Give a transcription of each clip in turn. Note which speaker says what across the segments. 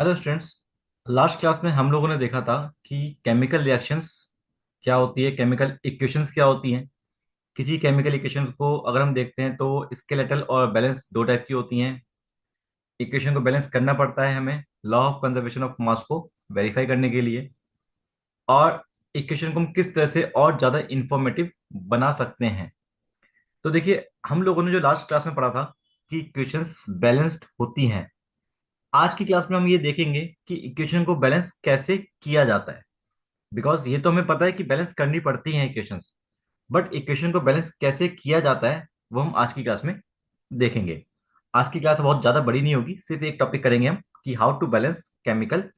Speaker 1: Hello students. Last class में हम लोगों ने देखा था कि केमिकल रिएक्शंस क्या होती है, केमिकल इक्वेशंस क्या होती हैं। किसी केमिकल इक्वेशंस को अगर हम देखते हैं तो स्केलेटल और बैलेंस दो टाइप की होती हैं। इक्वेशन को बैलेंस करना पड़ता है हमें law of conservation of mass को वेरीफाई करने के लिए। और इक्वेशन को हम किस तरह से और ज़्यादा इंफॉर्मेटिव बना सकते हैं। तो देखिए, हम लोगों ने जो लास्ट क्लास में पढ़ा था कि इक्वेशंस बैलेंस्ड होती हैं। आज की क्लास में हम ये देखेंगे कि इक्वेशन को बैलेंस कैसे किया जाता है। बिकॉज ये तो हमें पता है कि बैलेंस करनी पड़ती हैं इक्वेशंस, बट इक्वेशन को बैलेंस कैसे किया जाता है वो हम आज की क्लास में देखेंगे। आज की क्लास बहुत ज्यादा बड़ी नहीं होगी, सिर्फ एक टॉपिक करेंगे हम कि how to balance chemical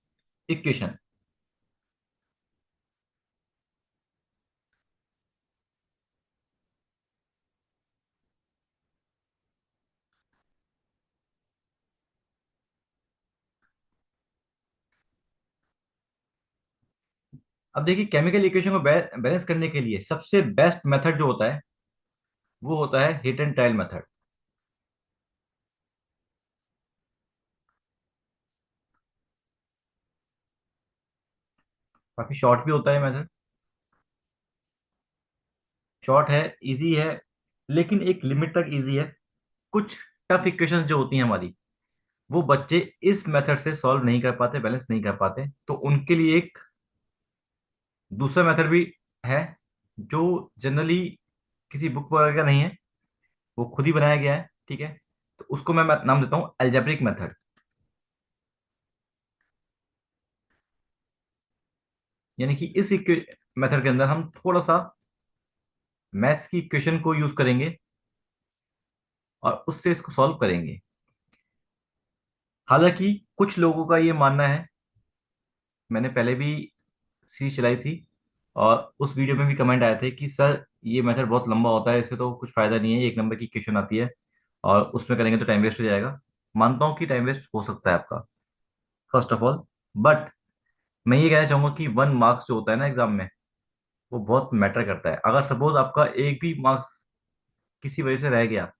Speaker 1: equation. अब देखिए, केमिकल इक्वेशन को बैलेंस करने के लिए सबसे बेस्ट मेथड जो होता है वो होता है हिट एंड ट्रायल मेथड। काफी शॉर्ट भी होता है मेथड। शॉर्ट है, इजी है, लेकिन एक लिमिट तक इजी है। कुछ टफ इक्वेशंस जो होती हैं हमारी, वो बच्चे इस मेथड से सॉल्व नहीं कर पाते, बैलेंस नहीं कर पाते, तो उनके लिए एक दूसरा मेथड भी है जो जनरली किसी बुक वगैरह का नहीं है, वो खुद ही बनाया गया है। ठीक है, तो उसको मैं नाम देता हूँ एल्जेब्रिक मेथड। यानी कि इस मेथड के अंदर हम थोड़ा सा मैथ्स की इक्वेशन को यूज करेंगे और उससे इसको सॉल्व करेंगे। हालांकि कुछ लोगों का ये मानना है, मैंने पहले भी सीरीज चलाई थी और उस वीडियो में भी कमेंट आए थे कि सर ये मेथड बहुत लंबा होता है, इससे तो कुछ फायदा नहीं है, एक नंबर की इक्वेशन आती है और उसमें करेंगे तो टाइम वेस्ट हो जाएगा। मानता हूँ कि टाइम वेस्ट हो सकता है आपका, फर्स्ट ऑफ ऑल। बट मैं ये कहना चाहूंगा कि 1 मार्क्स जो होता है ना एग्जाम में, वो बहुत मैटर करता है। अगर सपोज आपका एक भी मार्क्स किसी वजह से रह गया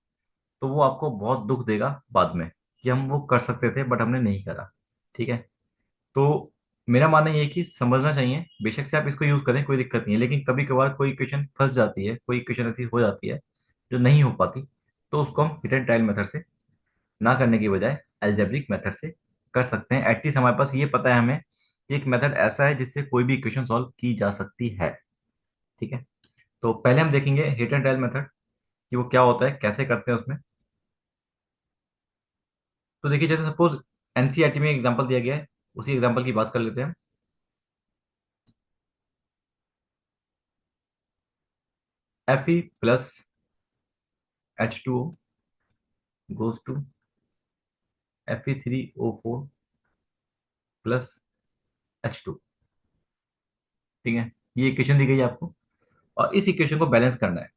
Speaker 1: तो वो आपको बहुत दुख देगा बाद में कि हम वो कर सकते थे बट हमने नहीं करा। ठीक है, तो मेरा मानना ये है कि समझना चाहिए। बेशक से आप इसको यूज करें, कोई दिक्कत नहीं है, लेकिन कभी कभार कोई इक्वेशन फंस जाती है, कोई इक्वेशन ऐसी हो जाती है जो नहीं हो पाती, तो उसको हम हिट एंड ट्रायल मेथड से ना करने की बजाय एल्जेब्रिक मेथड से कर सकते हैं। एटलीस्ट हमारे पास ये पता है हमें कि एक मेथड ऐसा है जिससे कोई भी इक्वेशन सॉल्व की जा सकती है। ठीक है, तो पहले हम देखेंगे हिट एंड ट्रायल मेथड कि वो क्या होता है, कैसे करते हैं उसमें। तो देखिए, जैसे सपोज एनसीईआरटी में एग्जांपल दिया गया है, उसी एग्जांपल की बात कर लेते हैं। Fe plus H2O goes to Fe3O4 plus H2। ठीक है, ये इक्वेशन दी गई है आपको और इस इक्वेशन को बैलेंस करना है।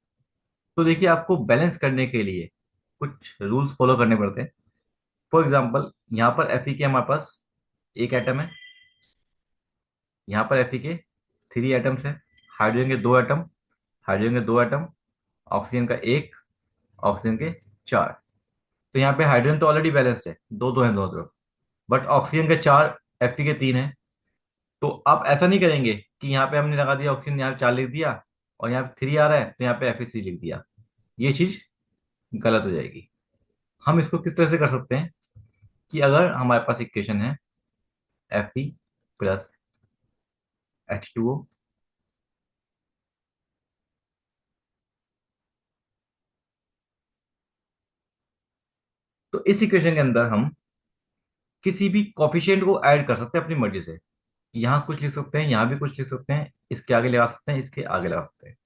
Speaker 1: तो देखिए, आपको बैलेंस करने के लिए कुछ रूल्स फॉलो करने पड़ते हैं। फॉर एग्जाम्पल, यहाँ पर Fe के हमारे पास एक एटम है, यहाँ पर Fe के 3 एटम्स है, हाइड्रोजन के 2 एटम, हाइड्रोजन के 2 एटम, ऑक्सीजन का एक, ऑक्सीजन के 4। तो यहाँ पे हाइड्रोजन तो ऑलरेडी बैलेंस्ड है, दो दो हैं दोनों तरफ। बट ऑक्सीजन के 4, Fe के 3 है। तो आप ऐसा नहीं करेंगे कि यहाँ पे हमने लगा दिया ऑक्सीजन, यहाँ पे 4 लिख दिया और यहाँ पे 3 आ रहा है तो यहाँ पे Fe3 लिख दिया। ये चीज गलत हो जाएगी। हम इसको किस तरह से कर सकते हैं कि अगर हमारे पास इक्वेशन है Fe प्लस H2O, तो इस इक्वेशन के अंदर हम किसी भी कॉफिशिएंट को ऐड कर सकते हैं अपनी मर्जी से। यहाँ कुछ लिख सकते हैं, यहाँ भी कुछ लिख सकते हैं, इसके आगे लगा सकते हैं, इसके आगे लगा सकते हैं।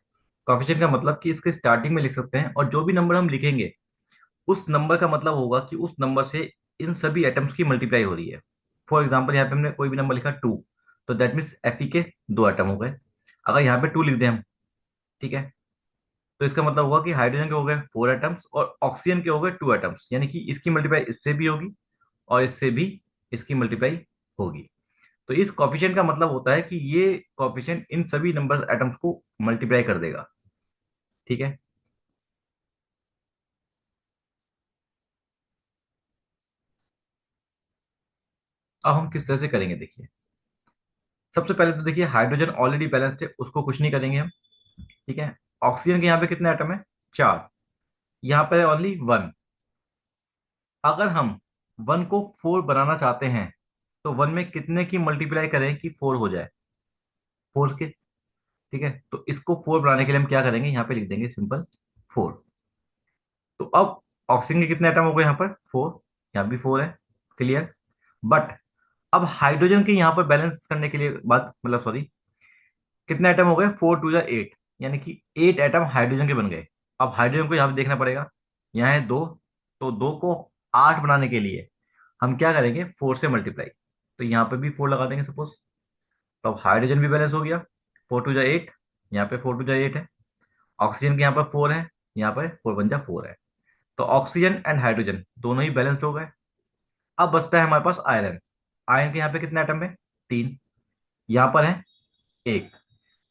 Speaker 1: कॉफिशिएंट का मतलब कि इसके स्टार्टिंग में लिख सकते हैं और जो भी नंबर हम लिखेंगे उस नंबर का मतलब होगा कि उस नंबर से इन सभी एटम्स की मल्टीप्लाई हो रही है। फॉर एग्जाम्पल, यहाँ पे हमने कोई भी नंबर लिखा 2, तो दैट मीन्स Fe के 2 एटम हो गए। अगर यहाँ पे 2 लिख दें हम, ठीक है, तो इसका मतलब होगा कि हाइड्रोजन के हो गए 4 एटम्स और ऑक्सीजन के हो गए 2 एटम्स, यानी कि इसकी मल्टीप्लाई इससे भी होगी और इससे भी इसकी मल्टीप्लाई होगी। तो इस कॉफिशिएंट का मतलब होता है कि ये कॉफिशिएंट इन सभी नंबर एटम्स को मल्टीप्लाई कर देगा। ठीक है, अब हम किस तरह से करेंगे देखिए। सबसे पहले तो देखिए हाइड्रोजन ऑलरेडी बैलेंस्ड है, उसको कुछ नहीं करेंगे हम। ठीक है। ऑक्सीजन के यहाँ पे कितने एटम है? चार। यहाँ पे ओनली वन। अगर हम वन को फोर बनाना चाहते हैं तो वन में कितने की मल्टीप्लाई करें कि फोर हो जाए? फोर के। ठीक है, तो इसको फोर बनाने के लिए हम क्या करेंगे, यहाँ पे लिख देंगे सिंपल फोर। तो अब ऑक्सीजन के कितने एटम हो गए यहाँ पर? फोर। यहाँ भी फोर है। क्लियर। बट अब हाइड्रोजन के यहाँ पर बैलेंस करने के लिए बात, मतलब सॉरी, कितने एटम हो गए? फोर टू जा एट, यानी कि एट एटम हाइड्रोजन के बन गए। अब हाइड्रोजन को यहाँ पे देखना पड़ेगा। यहाँ है दो, तो दो को आठ बनाने के लिए हम क्या करेंगे? फोर से मल्टीप्लाई। तो यहाँ पे भी फोर लगा देंगे सपोज। तो अब हाइड्रोजन भी बैलेंस हो गया। फोर टू जा एट, यहाँ पे फोर टू जा एट है। ऑक्सीजन के यहाँ पर फोर है, यहाँ पर फोर वन जा फोर है। तो ऑक्सीजन एंड हाइड्रोजन दोनों ही बैलेंस्ड हो गए। अब बचता है हमारे पास आयरन। आयरन के यहाँ पे कितने एटम है? तीन। यहाँ पर है एक।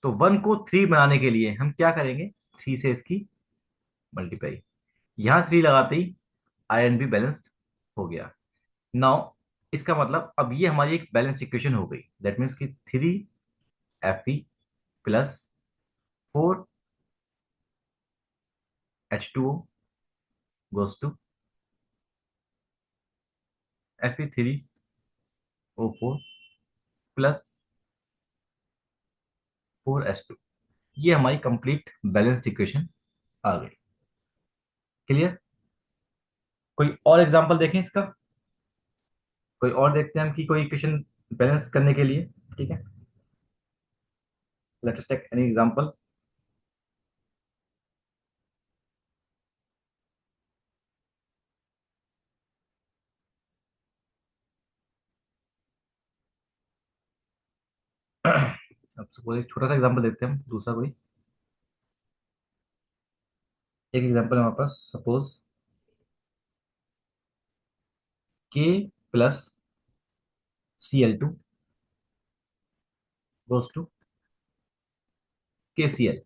Speaker 1: तो वन को थ्री बनाने के लिए हम क्या करेंगे? थ्री से इसकी मल्टीप्लाई। यहाँ थ्री लगाते ही आयरन भी बैलेंस्ड हो गया। नाउ इसका मतलब अब ये हमारी एक बैलेंस इक्वेशन हो गई। दैट मीन्स कि three F E plus four H two O goes to F E three O four plus four H two. ये हमारी कंप्लीट बैलेंस्ड इक्वेशन आ गई। क्लियर। कोई और एग्जांपल देखें इसका। कोई और देखते हैं हम कि कोई इक्वेशन बैलेंस करने के लिए। ठीक है, let us take any example. अब सपोज एक छोटा सा एग्जांपल देते हैं हम, दूसरा कोई एक एग्जांपल हमारे पास suppose K plus C L two goes to K C L.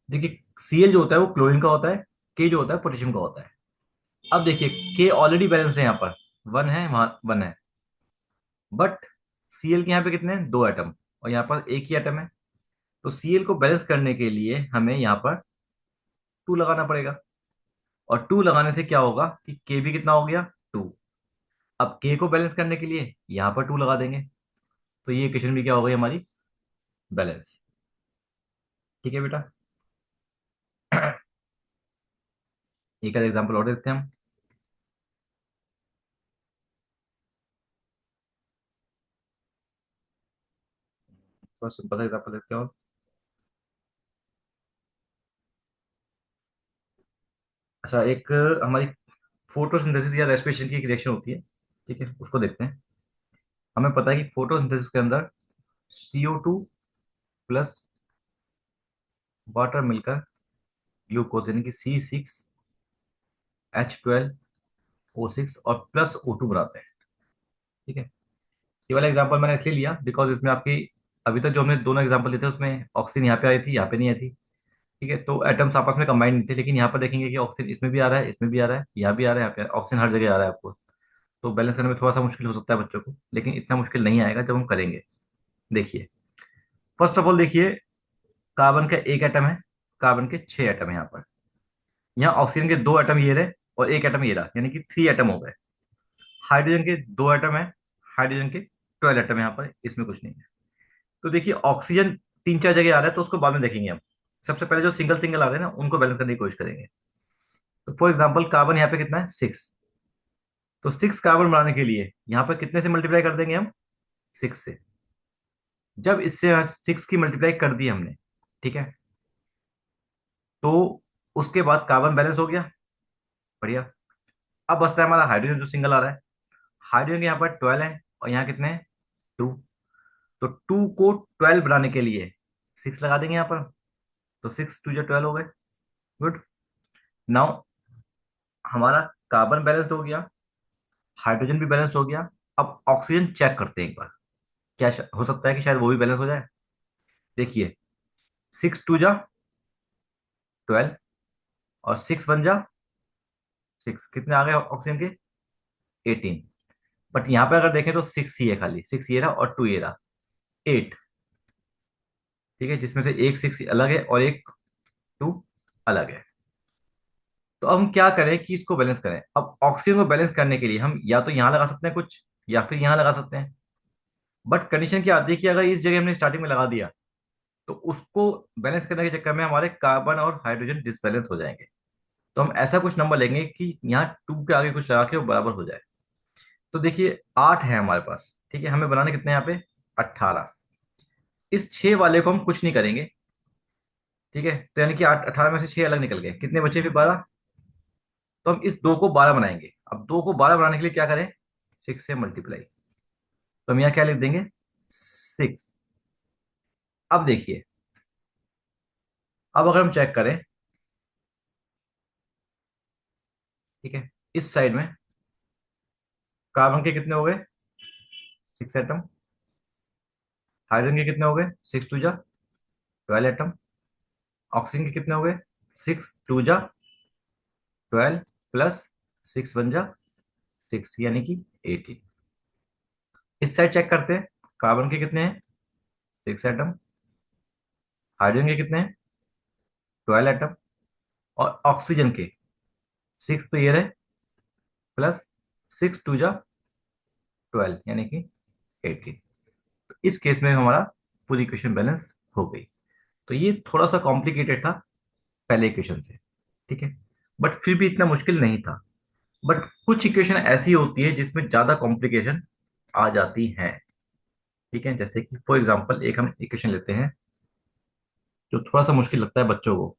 Speaker 1: देखिए सी एल जो होता है वो क्लोरीन का होता है, के जो होता है पोटेशियम का होता है। अब देखिए के ऑलरेडी बैलेंस है, यहाँ पर वन है, वहां वन है। बट सी एल के यहाँ पे कितने हैं? दो एटम। और यहाँ पर एक ही एटम है। तो सी एल को बैलेंस करने के लिए हमें यहाँ पर टू लगाना पड़ेगा। और टू लगाने से क्या होगा कि के भी कितना हो गया? टू। अब के को बैलेंस करने के लिए यहाँ पर टू लगा देंगे। तो ये इक्वेशन भी क्या हो गई हमारी? बैलेंस। ठीक है बेटा। एक एग्जांपल और देखते हैं हम। थोड़ा सिंपल एग्जांपल देखते हैं और। अच्छा, एक हमारी फोटोसिंथेसिस या रेस्पिरेशन की एक रिएक्शन होती है। ठीक है, उसको देखते हैं। हमें पता है कि फोटोसिंथेसिस के अंदर CO2 प्लस वाटर मिलकर ग्लूकोज यानी कि C6H12O6 और प्लस O2 बनाते हैं। ठीक है। ये वाला एग्जांपल मैंने इसलिए लिया बिकॉज इसमें आपकी अभी तक जो हमने दोनों एग्जांपल लिए थे उसमें ऑक्सीजन यहाँ पे आई थी, यहाँ पे नहीं आई थी। ठीक है, तो एटम्स आपस में कंबाइंड नहीं थे। लेकिन यहाँ पर देखेंगे कि ऑक्सीजन इसमें भी आ रहा है, इसमें भी आ रहा है, यहाँ भी आ रहा है, यहाँ पे ऑक्सीजन हर जगह आ रहा है आपको। तो बैलेंस करने में थोड़ा सा मुश्किल हो सकता है बच्चों को, लेकिन इतना मुश्किल नहीं आएगा जब हम करेंगे। देखिए, फर्स्ट ऑफ ऑल देखिए, कार्बन का एक एटम है, कार्बन के छह एटम है यहाँ पर। यहाँ ऑक्सीजन के दो एटम ये रहे और एक एटम ये रहा, यानी कि थ्री एटम हो गए। हाइड्रोजन के दो एटम है, हाइड्रोजन के 12 एटम है यहाँ पर, इसमें कुछ नहीं है। तो देखिए ऑक्सीजन तीन चार जगह आ रहा है, तो उसको बाद में देखेंगे हम। सबसे पहले जो सिंगल सिंगल आ रहे हैं ना, उनको बैलेंस करने की कोशिश करेंगे। तो फॉर एग्जाम्पल कार्बन यहाँ पे कितना है? सिक्स। तो सिक्स कार्बन बनाने के लिए यहाँ पर कितने से मल्टीप्लाई कर देंगे हम? सिक्स से। जब इससे सिक्स की मल्टीप्लाई कर दी हमने, ठीक है, तो उसके बाद कार्बन बैलेंस हो गया। बढ़िया। अब बचता है हमारा हाइड्रोजन जो सिंगल आ रहा है। हाइड्रोजन के यहाँ पर 12 है और यहाँ कितने हैं? टू। तो टू को 12 बनाने के लिए सिक्स लगा देंगे यहाँ पर। तो सिक्स टू जो 12 हो गए। गुड। नाउ हमारा कार्बन बैलेंस हो गया, हाइड्रोजन भी बैलेंस हो गया। अब ऑक्सीजन चेक करते हैं एक बार। क्या हो सकता है कि शायद वो भी बैलेंस हो जाए। देखिए, सिक्स टू जा 12 और सिक्स वन जा सिक्स, कितने आ गए ऑक्सीजन के? 18। बट यहाँ पे अगर देखें तो 6 ही है, खाली 6 ये रहा और 2 ये रहा, 8। ठीक है, जिसमें से एक 6 अलग है और एक 2 अलग है। तो अब हम क्या करें कि इसको बैलेंस करें। अब ऑक्सीजन को बैलेंस करने के लिए हम या तो यहाँ लगा सकते हैं कुछ, या फिर यहाँ लगा सकते हैं। बट कंडीशन क्या आती है कि अगर इस जगह हमने स्टार्टिंग में लगा दिया तो उसको बैलेंस करने के चक्कर में हमारे कार्बन और हाइड्रोजन डिसबैलेंस हो जाएंगे। तो हम ऐसा कुछ नंबर लेंगे कि यहाँ 2 के आगे कुछ लगा के वो बराबर हो जाए। तो देखिए 8 है हमारे पास, ठीक है, हमें बनाने कितने हैं यहाँ पे, 18। इस 6 वाले को हम कुछ नहीं करेंगे, ठीक है, तो यानी कि 18 में से 6 अलग निकल गए, कितने बचे फिर 12। तो हम इस 2 को 12 बनाएंगे। अब 2 को 12 बनाने के लिए क्या करें, 6 से मल्टीप्लाई। तो हम यहाँ क्या लिख देंगे, 6। अब देखिए, अब अगर हम चेक करें, ठीक है, इस साइड में कार्बन के कितने हो गए, 6 एटम। हाइड्रोजन के कितने हो गए, 6 2 जा 12 एटम। ऑक्सीजन के कितने हो गए, 6 2 जा 12, प्लस 6 1 जा 6 यानी कि 18। इस साइड चेक करते हैं, कार्बन के कितने हैं, 6 एटम। हाइड्रोजन के कितने हैं, 12 एटम। और ऑक्सीजन के 6 तो ये रहे, प्लस 6 2 जा 12 यानी कि 18। तो इस केस में हमारा पूरी इक्वेशन बैलेंस हो गई। तो ये थोड़ा सा कॉम्प्लिकेटेड था पहले इक्वेशन से, ठीक है, बट फिर भी इतना मुश्किल नहीं था। बट कुछ इक्वेशन ऐसी होती है जिसमें ज्यादा कॉम्प्लिकेशन आ जाती हैं, ठीक है, जैसे कि फॉर एग्जांपल एक हम इक्वेशन लेते हैं जो थोड़ा सा मुश्किल लगता है बच्चों को।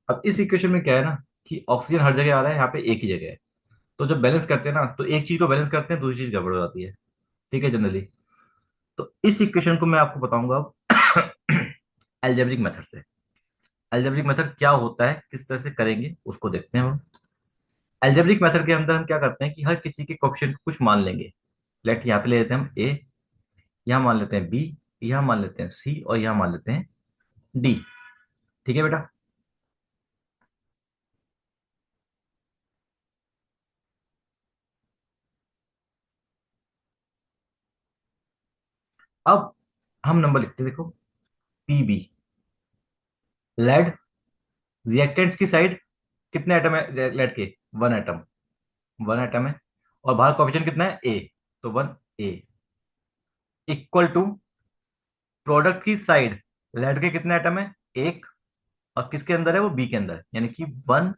Speaker 1: अब इस इक्वेशन में क्या है ना, कि ऑक्सीजन हर जगह आ रहा है, यहाँ पे एक ही जगह है। तो जब बैलेंस करते हैं ना, तो एक चीज को बैलेंस करते हैं, दूसरी चीज गड़बड़ हो जाती है, ठीक है, जनरली। तो इस इक्वेशन को मैं आपको बताऊंगा अब एल्जेब्रिक मेथड से। एल्जेब्रिक मेथड क्या होता है, किस तरह से करेंगे, उसको देखते हैं हम। एल्जेब्रिक मेथड के अंदर हम क्या करते हैं कि हर किसी के कोएफिशिएंट को कुछ मान लेंगे। लेट यहाँ पे ले लेते हैं हम ए, यहाँ मान लेते हैं बी, यहाँ मान लेते हैं सी, और यहाँ मान लेते हैं डी। ठीक है बेटा। अब हम नंबर लिखते हैं, देखो, पी बी, लेड। रिएक्टेंट्स की साइड कितने एटम है लेड के, 1 एटम, 1 एटम है। और बाहर कोएफिशिएंट कितना है, ए, तो 1 ए, इक्वल टू प्रोडक्ट की साइड, लेड के कितने एटम है, एक, और किसके अंदर है, वो बी के अंदर, यानी कि 1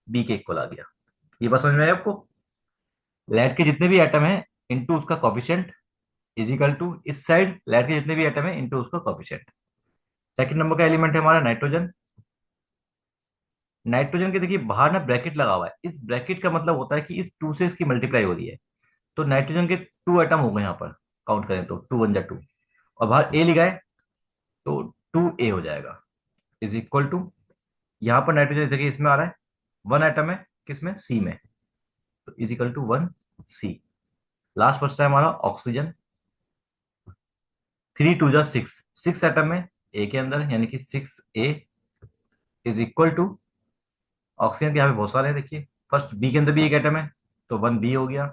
Speaker 1: बी के इक्वल आ गया। ये बात समझ में आई आपको। लेड के जितने भी एटम है इंटू उसका कोफिशिएंट इज इक्वल टू इस साइड लेड के जितने भी एटम है इंटू उसका कोफिशिएंट। सेकंड नंबर का एलिमेंट है हमारा नाइट्रोजन। नाइट्रोजन के देखिए बाहर ना ब्रैकेट लगा हुआ है, इस ब्रैकेट का मतलब होता है कि इस 2 से इसकी मल्टीप्लाई हो रही है। तो नाइट्रोजन के 2 एटम हो गए यहाँ पर, काउंट करें तो 2 1 जा 2, और बाहर ए लिखा है, तो 2 ए हो जाएगा, इज इक्वल टू, यहाँ पर नाइट्रोजन देखिए इसमें आ रहा है, 1 एटम है किसमें, सी में, तो is equal to 1 C. Last बचता है हमारा ऑक्सीजन, 3 2 जा 6, 6 एटम है ए के अंदर, यानी कि 6 ए, इज इक्वल टू, ऑक्सीजन के यहाँ पे बहुत सारे हैं देखिए, फर्स्ट बी के अंदर भी एक एटम है, तो 1 बी हो गया,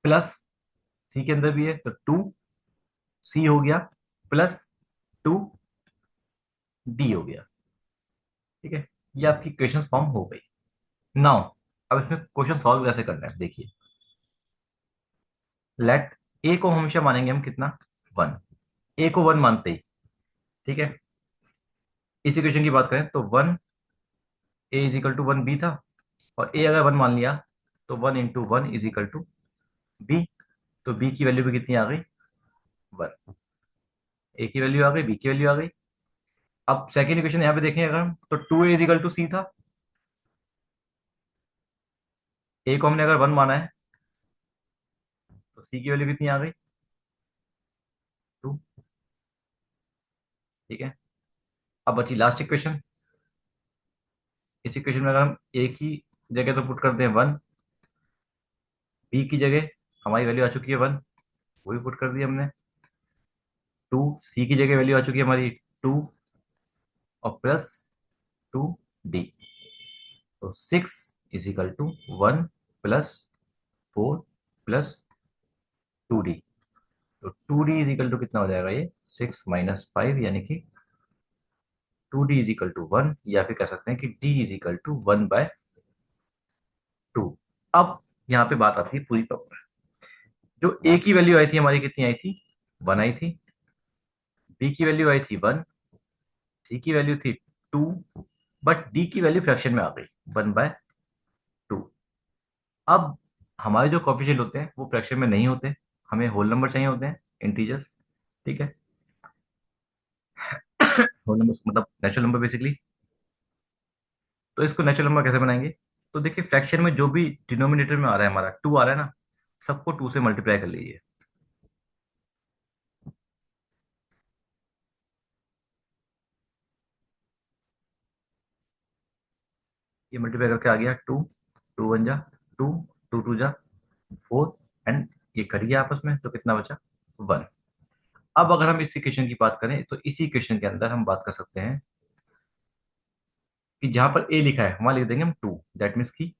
Speaker 1: प्लस सी के अंदर भी है तो 2 सी हो गया, प्लस 2 डी हो गया। ठीक है, ये आपकी क्वेश्चन फॉर्म हो गई। नाउ अब इसमें क्वेश्चन सॉल्व कैसे करना है, देखिए, लेट ए को हमेशा मानेंगे हम कितना, 1, ए को 1 मानते ही, ठीक है, इस इक्वेशन की बात करें तो 1 ए इज इक्वल टू 1 बी था, और ए अगर 1 मान लिया तो 1 × 1 इज इक्वल टू बी। तो बी की वैल्यू भी कितनी आ गई, 1। ए की वैल्यू आ गई, बी की वैल्यू आ गई। अब सेकेंड इक्वेशन यहाँ पे देखें अगर हम, तो 2 ए इज इक्वल टू सी था, ए को हमने अगर 1 माना है तो सी की वैल्यू कितनी आ गई, 2। ठीक है, अब बची लास्ट इक्वेशन। इस इक्वेशन में अगर हम ए की जगह तो पुट करते हैं 1। बी की जगह हमारी वैल्यू आ चुकी है 1, वो भी पुट कर दी हमने। 2, सी की जगह वैल्यू आ चुकी है हमारी 2 और प्लस 2 डी। तो 6 = 1 प्लस 4 प्लस 2 डी। तो 2 D = कितना हो जाएगा ये? 6 - 5, यानी कि 2D = 1, या फिर कह सकते हैं कि D = 1/2। अब यहाँ पे बात आती है पूरी प्रॉपर। जो ए की वैल्यू आई थी हमारी, कितनी आई थी? 1 आई थी। बी की वैल्यू आई थी 1। सी की वैल्यू थी 2। बट डी की वैल्यू फ्रैक्शन में आ गई, 1/2। अब हमारे जो कोफिशिएंट होते हैं वो फ्रैक्शन में नहीं होते, हमें होल नंबर चाहिए होते हैं, इंटीजर्स। ठीक है, होल नंबर मतलब नेचुरल नंबर बेसिकली। तो इसको नेचुरल नंबर कैसे बनाएंगे? तो देखिए, फ्रैक्शन में जो भी डिनोमिनेटर में आ रहा है, हमारा 2 आ रहा है ना, सबको 2 से मल्टीप्लाई कर लीजिए। ये मल्टीप्लाई करके आ गया 2। 2 1 जा 2, 2 2 जा 4, एंड ये कट गया आपस में, तो कितना बचा? 1। अब अगर हम इस इक्वेशन की बात करें तो इसी इक्वेशन के अंदर हम बात कर सकते हैं कि जहां पर ए लिखा है वहां लिख देंगे हम 2। दैट मीन्स की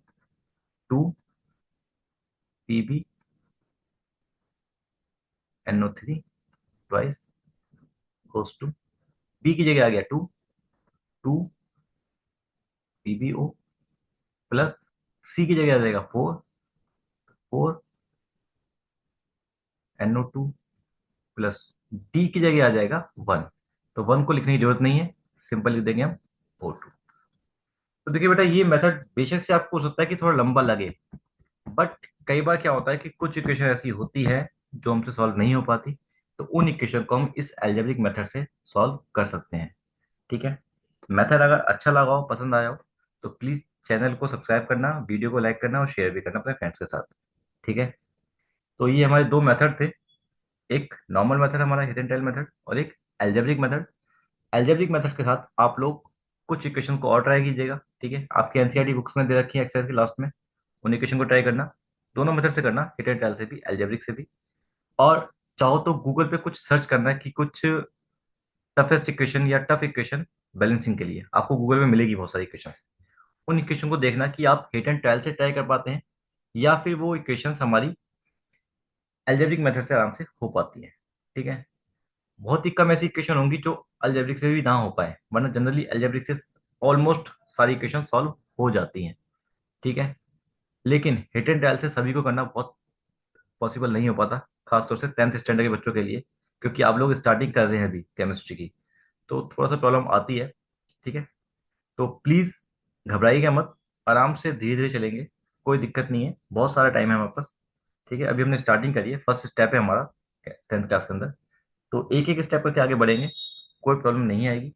Speaker 1: 2 PB NO3 twice goes to, B की जगह आ गया 2। 2 PBO प्लस सी की जगह आ जाएगा 4। 4NO2 प्लस डी की जगह आ जाएगा 1। तो 1 को लिखने की जरूरत नहीं है, सिंपल लिख देंगे हम O2। तो देखिए बेटा, ये मेथड बेशक से आपको हो सकता है कि थोड़ा लंबा लगे, बट कई बार क्या होता है कि कुछ इक्वेशन ऐसी होती है जो हमसे सॉल्व नहीं हो पाती, तो उन इक्वेशन को हम इस एल्जेब्रिक मेथड से सॉल्व कर सकते हैं। ठीक है, मेथड अगर अच्छा लगा हो, पसंद आया हो, तो प्लीज चैनल को सब्सक्राइब करना, वीडियो को लाइक करना और शेयर भी करना अपने फ्रेंड्स के साथ। ठीक है, तो ये हमारे दो मेथड थे। एक नॉर्मल मेथड हमारा हिडन टेल मेथड, और एक एल्जेब्रिक मेथड। एल्जेब्रिक मेथड के साथ आप लोग कुछ इक्वेशन को और ट्राई कीजिएगा। ठीक है, आपके एनसीईआरटी बुक्स में दे रखी है एक्सरसाइज के लास्ट में, उन इक्वेशन को ट्राई करना। दोनों मेथड से करना, हिडन टेल से भी एल्जेब्रिक से भी। और चाहो तो गूगल पे कुछ सर्च करना कि कुछ टफेस्ट इक्वेशन या टफ इक्वेशन बैलेंसिंग के लिए, आपको गूगल में मिलेगी बहुत सारी इक्वेशन। उन इक्वेशन को देखना कि आप हिट एंड ट्रायल से ट्राई कर पाते हैं, या फिर वो इक्वेशन हमारी एल्जेब्रिक मेथड से आराम से हो पाती है। ठीक है, बहुत ही कम ऐसी इक्वेशन होंगी जो अलजेब्रिक से भी ना हो पाए, वरना जनरली अलजेब्रिक से ऑलमोस्ट सारी इक्वेशन सॉल्व हो जाती हैं। ठीक है, लेकिन हिट एंड ट्रायल से सभी को करना बहुत पॉसिबल नहीं हो पाता, खासतौर से 10th स्टैंडर्ड के बच्चों के लिए, क्योंकि आप लोग स्टार्टिंग कर रहे हैं अभी केमिस्ट्री की, तो थोड़ा सा प्रॉब्लम आती है। ठीक है, तो प्लीज घबराइएगा मत, आराम से धीरे धीरे चलेंगे, कोई दिक्कत नहीं है, बहुत सारा टाइम है हमारे पास। ठीक है, अभी हमने स्टार्टिंग करी है, फर्स्ट स्टेप है हमारा 10th क्लास के अंदर, तो एक एक स्टेप करके आगे बढ़ेंगे, कोई प्रॉब्लम नहीं आएगी।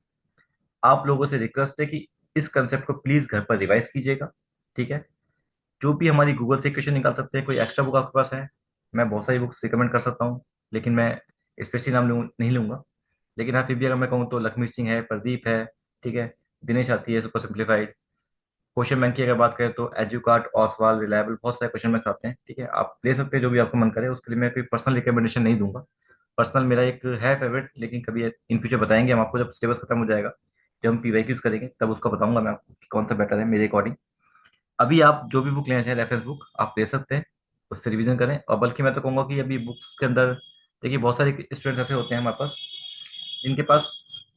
Speaker 1: आप लोगों से रिक्वेस्ट है कि इस कंसेप्ट को प्लीज घर पर रिवाइज कीजिएगा। ठीक है, जो भी हमारी गूगल से क्वेश्चन निकाल सकते हैं, कोई एक्स्ट्रा बुक आपके पास है, मैं बहुत सारी बुक्स रिकमेंड कर सकता हूँ, लेकिन मैं स्पेशली नाम नहीं लूंगा। लेकिन हाँ, फिर भी अगर मैं कहूँ तो लक्ष्मी सिंह है, प्रदीप है, ठीक है, दिनेश आती है, सुपर सिंप्लीफाइड। क्वेश्चन बैंक की अगर बात करें तो एजुकार्ट, ऑसवाल, रिलायबल, बहुत सारे क्वेश्चन बैंक आते हैं। ठीक है, आप ले सकते हैं जो भी आपको मन करे, उसके लिए मैं कोई पर्सनल रिकमेंडेशन नहीं दूंगा। पर्सनल मेरा एक है फेवरेट, लेकिन कभी इन फ्यूचर बताएंगे हम आपको, जब सिलेबस खत्म हो जाएगा, जब हम पीवाईक्यूज करेंगे तब उसका बताऊंगा मैं आपको कि कौन सा बेटर है मेरे अकॉर्डिंग। अभी आप जो भी बुक लेना चाहें, रेफरेंस बुक आप ले सकते हैं, उससे रिवीजन करें। और बल्कि मैं तो कहूँगा कि अभी बुक्स के अंदर देखिए, बहुत सारे स्टूडेंट्स ऐसे होते हैं हमारे पास जिनके पास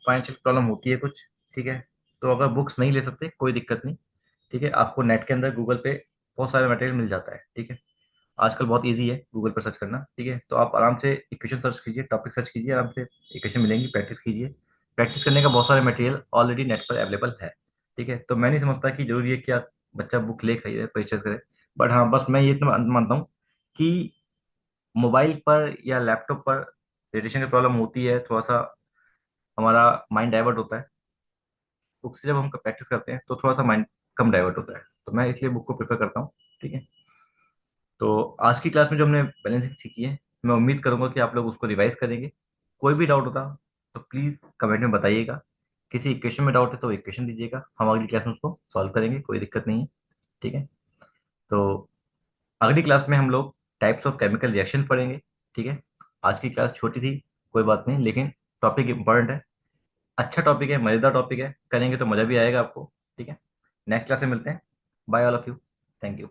Speaker 1: फाइनेंशियल प्रॉब्लम होती है कुछ। ठीक है, तो अगर बुक्स नहीं ले सकते कोई दिक्कत नहीं। ठीक है, आपको नेट के अंदर गूगल पे बहुत सारे मटेरियल मिल जाता है। ठीक है, आजकल बहुत इजी है गूगल पर सर्च करना। ठीक है, तो आप आराम से इक्वेशन सर्च कीजिए, टॉपिक सर्च कीजिए, आराम से इक्वेशन मिलेंगी, प्रैक्टिस कीजिए। प्रैक्टिस करने का बहुत सारे मटेरियल ऑलरेडी नेट पर अवेलेबल है। ठीक है, तो मैं नहीं समझता कि जरूरी है कि आप बच्चा बुक ले खरीदे परचेज करे। बट हाँ, बस मैं ये तो मानता हूँ कि मोबाइल पर या लैपटॉप पर रेडिएशन की प्रॉब्लम होती है, थोड़ा सा हमारा माइंड डाइवर्ट होता है। बुक से जब हम प्रैक्टिस करते हैं तो थोड़ा सा माइंड कम डाइवर्ट होता है, तो मैं इसलिए बुक को प्रेफर करता हूँ। ठीक है, तो आज की क्लास में जो हमने बैलेंसिंग सीखी है, मैं उम्मीद करूंगा कि आप लोग उसको रिवाइज करेंगे। कोई भी डाउट होता तो प्लीज़ कमेंट में बताइएगा। किसी इक्वेशन में डाउट है तो इक्वेशन दीजिएगा, हम अगली क्लास में उसको सॉल्व करेंगे, कोई दिक्कत नहीं है। ठीक है। तो अगली क्लास में हम लोग टाइप्स ऑफ केमिकल रिएक्शन पढ़ेंगे। ठीक है। आज की क्लास छोटी थी, कोई बात नहीं, लेकिन टॉपिक इंपॉर्टेंट है, अच्छा टॉपिक है, मजेदार टॉपिक है, करेंगे तो मजा भी आएगा आपको। ठीक है। नेक्स्ट क्लास में मिलते हैं। Bye all of you. Thank you.